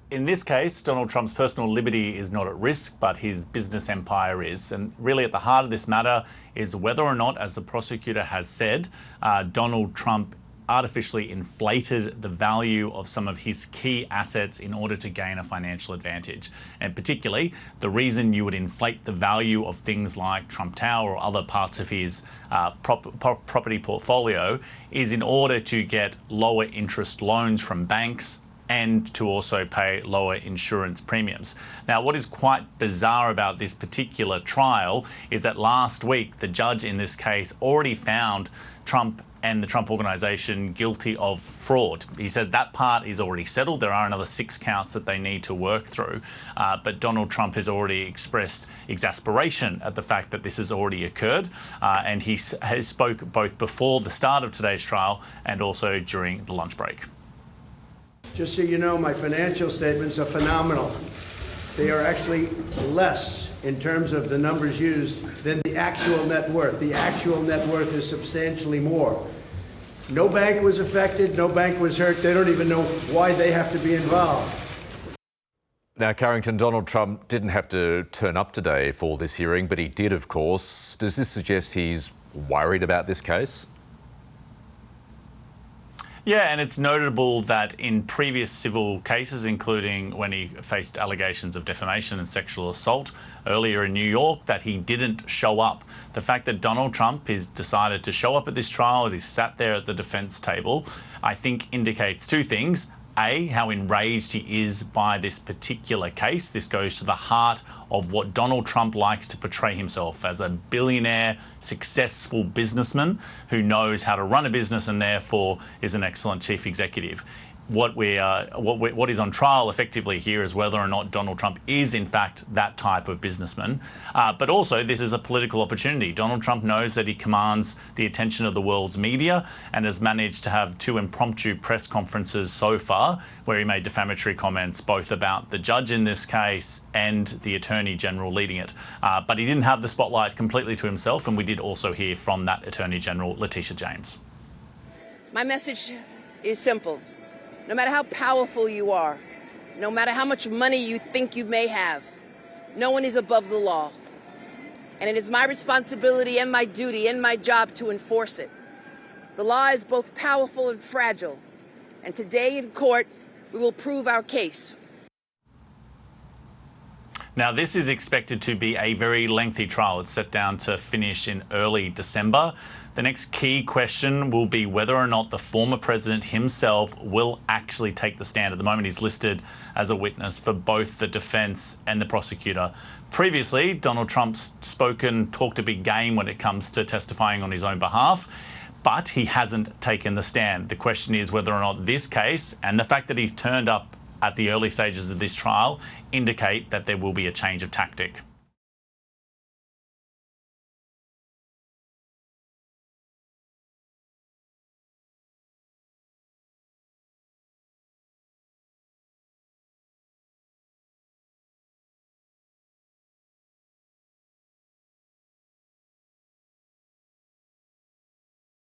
in this case, Donald Trump's personal liberty is not at risk, but his business empire is. And really at the heart of this matter is whether or not, as the prosecutor has said, Donald Trump artificially inflated the value of some of his key assets in order to gain a financial advantage. And particularly, the reason you would inflate the value of things like Trump Tower or other parts of his property portfolio is in order to get lower interest loans from banks and to also pay lower insurance premiums. Now, what is quite bizarre about this particular trial is that last week, the judge in this case already found Trump and the Trump organization guilty of fraud. He said that part is already settled. There are another 6 counts that they need to work through. But Donald Trump has already expressed exasperation at the fact that this has already occurred. And he has spoke both before the start of today's trial and also during the lunch break. Just so you know, my financial statements are phenomenal. They are actually less in terms of the numbers used than the actual net worth. The actual net worth is substantially more. No bank was affected, no bank was hurt. They don't even know why they have to be involved. Now, Carrington, Donald Trump didn't have to turn up today for this hearing, but he did, of course. Does this suggest he's worried about this case? Yeah, and it's notable that in previous civil cases, including when he faced allegations of defamation and sexual assault earlier in New York, that he didn't show up. The fact that Donald Trump has decided to show up at this trial, that he's sat there at the defense table, I think indicates 2 things. A, how enraged he is by this particular case. This goes to the heart of what Donald Trump likes to portray himself as, a billionaire, successful businessman who knows how to run a business and therefore is an excellent chief executive. What is on trial effectively here is whether or not Donald Trump is in fact that type of businessman. But also this is a political opportunity. Donald Trump knows that he commands the attention of the world's media and has managed to have 2 impromptu press conferences so far where he made defamatory comments both about the judge in this case and the Attorney General leading it. But he didn't have the spotlight completely to himself, and we did also hear from that Attorney General, Letitia James. My message is simple. No matter how powerful you are, no matter how much money you think you may have, no one is above the law. And it is my responsibility and my duty and my job to enforce it. The law is both powerful and fragile. And today in court, we will prove our case. Now, this is expected to be a very lengthy trial. It's set down to finish in early December. The next key question will be whether or not the former president himself will actually take the stand. At the moment, he's listed as a witness for both the defense and the prosecutor. Previously, Donald Trump's talked a big game when it comes to testifying on his own behalf, but he hasn't taken the stand. The question is whether or not this case and the fact that he's turned up at the early stages of this trial indicate that there will be a change of tactic.